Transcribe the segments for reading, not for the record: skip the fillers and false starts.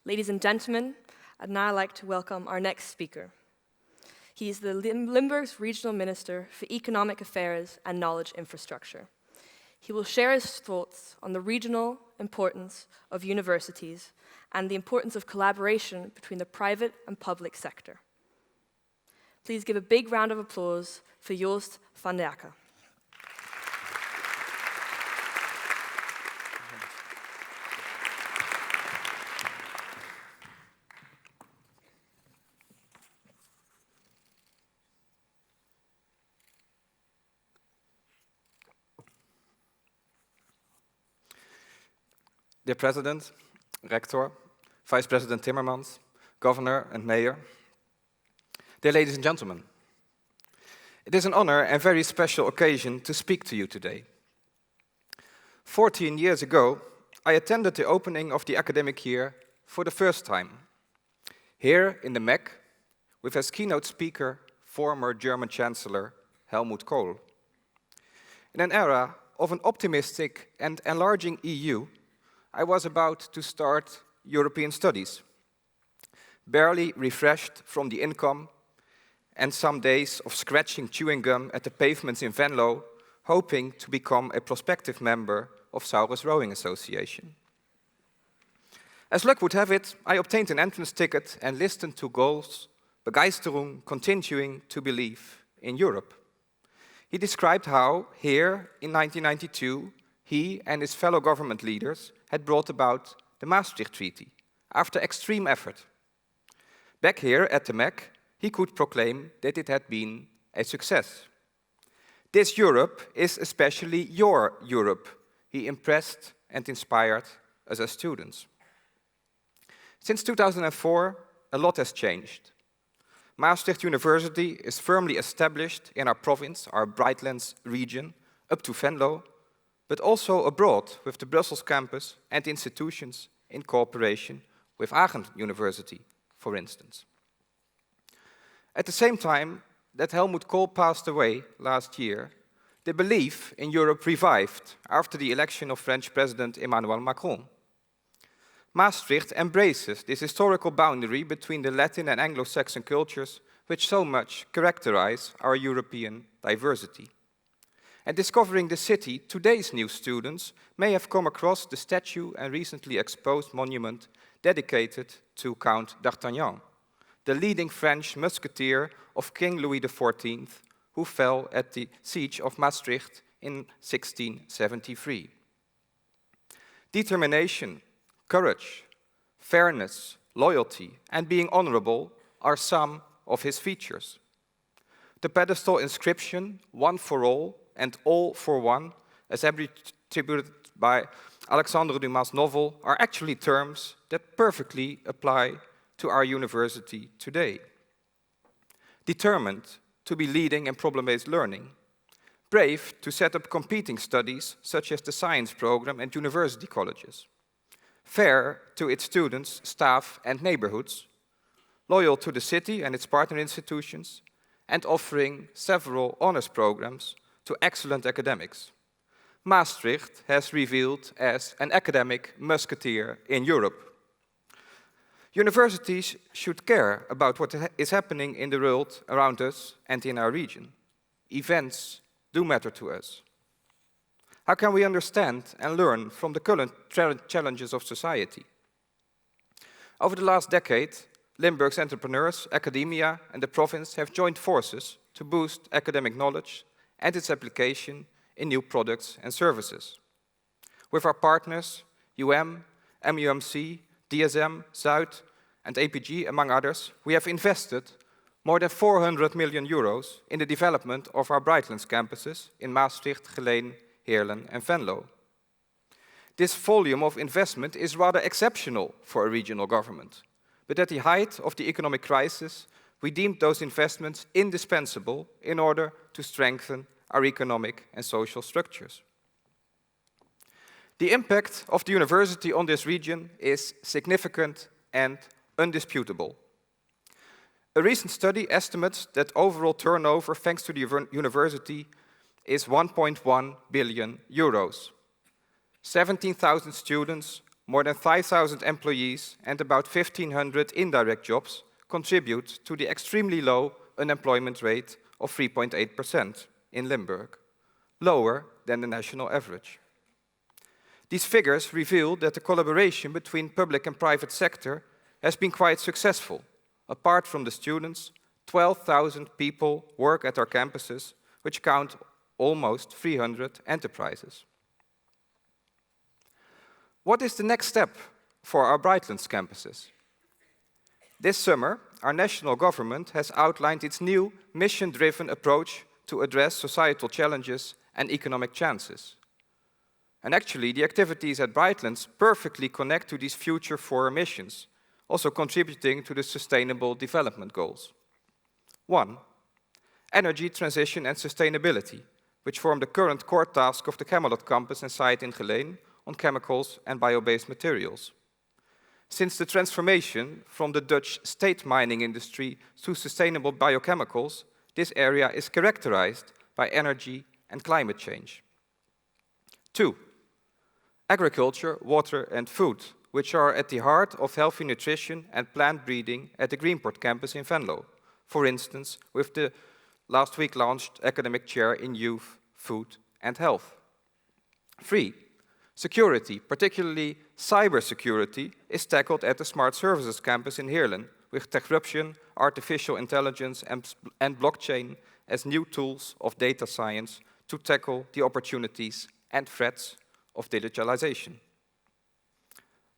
Ladies and gentlemen, I'd now like to welcome our next speaker. He is the Limburg's Regional Minister for Economic Affairs and Knowledge Infrastructure. He will share his thoughts on the regional importance of universities and the importance of collaboration between the private and public sector. Please give a big round of applause for Joost van de Akker. Dear President, Rector, Vice President Timmermans, Governor and Mayor, dear ladies and gentlemen, it is an honor and very special occasion to speak to you today. 14 years ago, I attended the opening of the academic year for the first time, here in the MEC, with as keynote speaker former German Chancellor Helmut Kohl. In an era of an optimistic and enlarging EU, I was about to start European studies, barely refreshed from the income and some days of scratching chewing gum at the pavements in Venlo, hoping to become a prospective member of Saurus Rowing Association. As luck would have it, I obtained an entrance ticket and listened to Kohl's Begeisterung, continuing to believe in Europe. He described how, here in 1992, he and his fellow government leaders had brought about the Maastricht Treaty, after extreme effort. Back here at the MEC, he could proclaim that it had been a success. This Europe is especially your Europe, he impressed and inspired us as students. Since 2004, a lot has changed. Maastricht University is firmly established in our province, our Brightlands region, up to Venlo, but also abroad with the Brussels campus and institutions in cooperation with Akker University, for instance. At the same time that Helmut Kohl passed away last year, the belief in Europe revived after the election of French President Emmanuel Macron. Maastricht embraces this historical boundary between the Latin and Anglo-Saxon cultures which so much characterize our European diversity. And discovering the city, today's new students may have come across the statue and recently exposed monument dedicated to Count d'Artagnan, the leading French musketeer of King Louis XIV, who fell at the siege of Maastricht in 1673. Determination, courage, fairness, loyalty, and being honorable are some of his features. The pedestal inscription, "One for all," and "all for one," as attributed by Alexandre Dumas' novel, are actually terms that perfectly apply to our university today. Determined to be leading in problem-based learning, brave to set up competing studies such as the science program and university colleges, fair to its students, staff and neighborhoods, loyal to the city and its partner institutions, and offering several honors programs to excellent academics. Maastricht has revealed as an academic musketeer in Europe. Universities should care about what is happening in the world around us and in our region. Events do matter to us. How can we understand and learn from the current challenges of society? Over the last decade, Limburg's entrepreneurs, academia and the province have joined forces to boost academic knowledge and its application in new products and services. With our partners, MUMC, DSM, Zuid, and APG, among others, we have invested more than 400 million euros in the development of our Brightlands campuses in Maastricht, Geleen, Heerlen, and Venlo. This volume of investment is rather exceptional for a regional government, but at the height of the economic crisis, we deemed those investments indispensable in order to strengthen our economic and social structures. The impact of the university on this region is significant and undisputable. A recent study estimates that overall turnover, thanks to the university, is 1.1 billion euros. 17,000 students, more than 5,000 employees and about 1,500 indirect jobs contribute to the extremely low unemployment rate of 3.8% in Limburg, lower than the national average. These figures reveal that the collaboration between public and private sector has been quite successful. Apart from the students, 12,000 people work at our campuses, which count almost 300 enterprises. What is the next step for our Brightlands campuses? This summer, our national government has outlined its new mission-driven approach to address societal challenges and economic chances. And actually, the activities at Brightlands perfectly connect to these future 4 missions, also contributing to the Sustainable Development Goals. 1. Energy transition and sustainability, which form the current core task of the Camelot campus and site in Geleen on chemicals and bio-based materials. Since the transformation from the Dutch state mining industry to sustainable biochemicals, this area is characterized by energy and climate change. 2. Agriculture, water and food, which are at the heart of healthy nutrition and plant breeding at the Greenport campus in Venlo, for instance, with the last week launched academic chair in youth, food and health. 3. Security, particularly cybersecurity, is tackled at the Smart Services campus in Heerlen, with disruption, artificial intelligence and blockchain as new tools of data science to tackle the opportunities and threats of digitalization.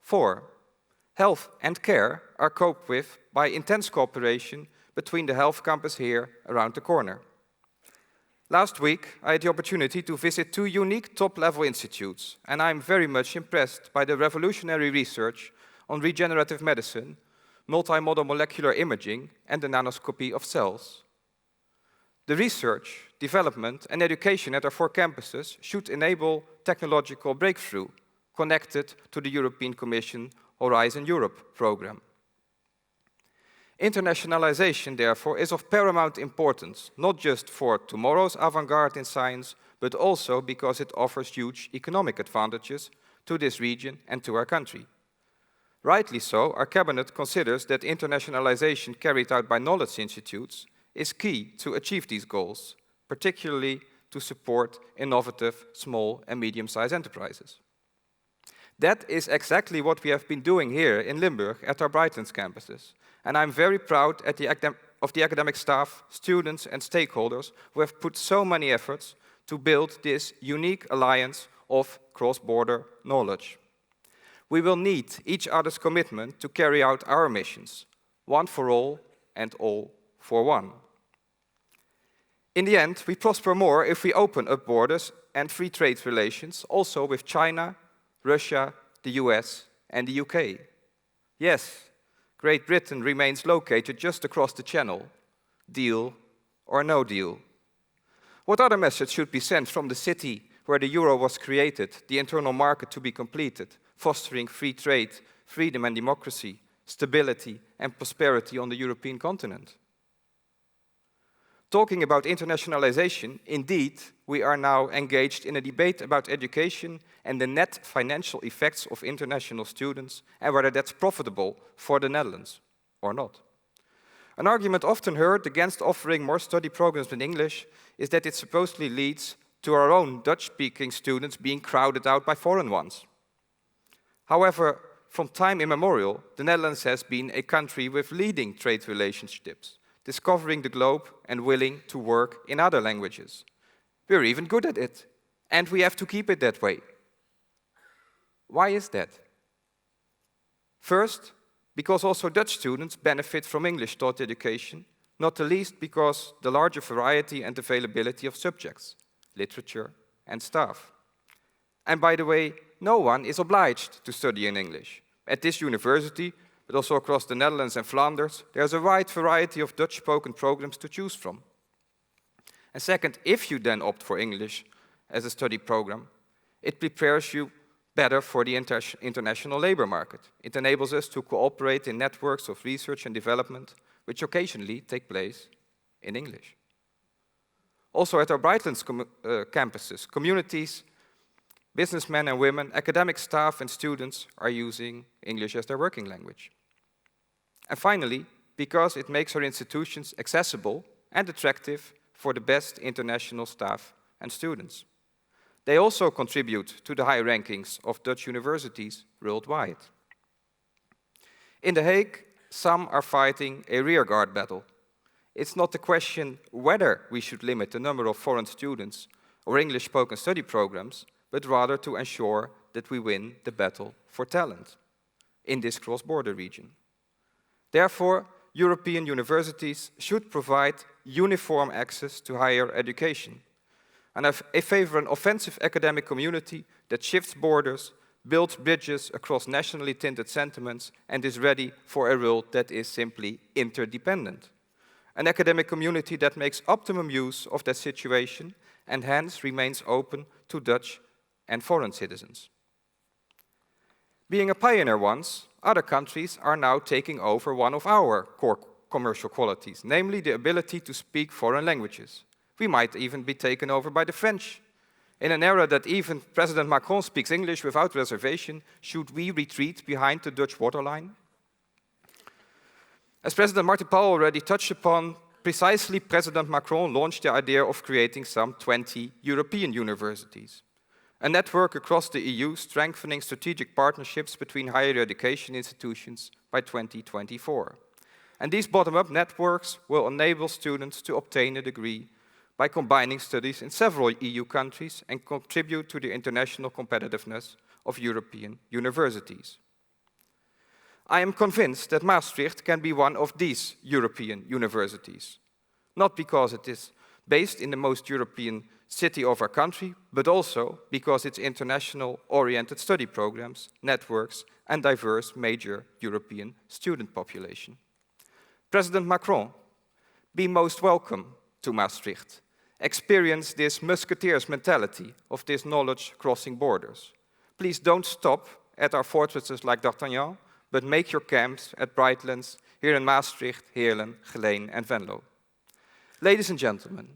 4. Health and care are coped with by intense cooperation between the health campus here around the corner. Last week, I had the opportunity to visit 2 unique top-level institutes, and I'm very much impressed by the revolutionary research on regenerative medicine, multimodal molecular imaging, and the nanoscopy of cells. The research, development, and education at our 4 campuses should enable technological breakthrough connected to the European Commission Horizon Europe program. Internationalization, therefore, is of paramount importance, not just for tomorrow's avant-garde in science, but also because it offers huge economic advantages to this region and to our country. Rightly so, our cabinet considers that internationalization carried out by knowledge institutes is key to achieve these goals, particularly to support innovative small and medium-sized enterprises. That is exactly what we have been doing here in Limburg at our Brightlands campuses. And I'm very proud of the academic staff, students and stakeholders who have put so many efforts to build this unique alliance of cross-border knowledge. We will need each other's commitment to carry out our missions, one for all and all for one. In the end, we prosper more if we open up borders and free trade relations, also with China, Russia, the US and the UK. Yes, Great Britain remains located just across the channel. Deal or no deal? What other message should be sent from the city where the euro was created, the internal market to be completed, fostering free trade, freedom and democracy, stability and prosperity on the European continent? Talking about internationalization, indeed, we are now engaged in a debate about education and the net financial effects of international students and whether that's profitable for the Netherlands or not. An argument often heard against offering more study programs in English is that it supposedly leads to our own Dutch-speaking students being crowded out by foreign ones. However, from time immemorial, the Netherlands has been a country with leading trade relationships, discovering the globe and willing to work in other languages. We're even good at it, and we have to keep it that way. Why is that? First, because also Dutch students benefit from English-taught education, not the least because the larger variety and availability of subjects, literature and staff. And by the way, no one is obliged to study in English. At this university, but also across the Netherlands and Flanders, there's a wide variety of Dutch-spoken programs to choose from. And second, if you then opt for English as a study program, it prepares you better for the international labor market. It enables us to cooperate in networks of research and development, which occasionally take place in English. Also at our Brightlands campuses, communities businessmen and women, academic staff and students are using English as their working language. And finally, because it makes our institutions accessible and attractive for the best international staff and students. They also contribute to the high rankings of Dutch universities worldwide. In The Hague, some are fighting a rearguard battle. It's not the question whether we should limit the number of foreign students or English spoken study programs, but rather to ensure that we win the battle for talent in this cross-border region. Therefore, European universities should provide uniform access to higher education. And I favor an offensive academic community that shifts borders, builds bridges across nationally tinted sentiments, and is ready for a world that is simply interdependent. An academic community that makes optimum use of that situation and hence remains open to Dutch and foreign citizens. Being a pioneer once, other countries are now taking over one of our core commercial qualities, namely the ability to speak foreign languages. We might even be taken over by the French. In an era that even President Macron speaks English without reservation, should we retreat behind the Dutch waterline? As President Martin Paul already touched upon, precisely President Macron launched the idea of creating some 20 European universities. A network across the EU strengthening strategic partnerships between higher education institutions by 2024. And these bottom-up networks will enable students to obtain a degree by combining studies in several EU countries and contribute to the international competitiveness of European universities. I am convinced that Maastricht can be one of these European universities, not because it is based in the most European city of our country, but also because its international-oriented study programs, networks, and diverse major European student population. President Macron, be most welcome to Maastricht. Experience this musketeers mentality of this knowledge crossing borders. Please don't stop at our fortresses like D'Artagnan, but make your camps at Brightlands here in Maastricht, Heerlen, Geleen, and Venlo. Ladies and gentlemen,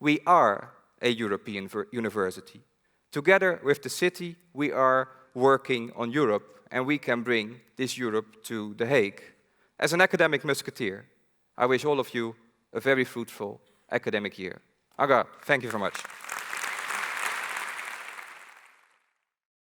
we are a European university. Together with the city, we are working on Europe, and we can bring this Europe to The Hague. As an academic musketeer, I wish all of you a very fruitful academic year. Akker, thank you very much.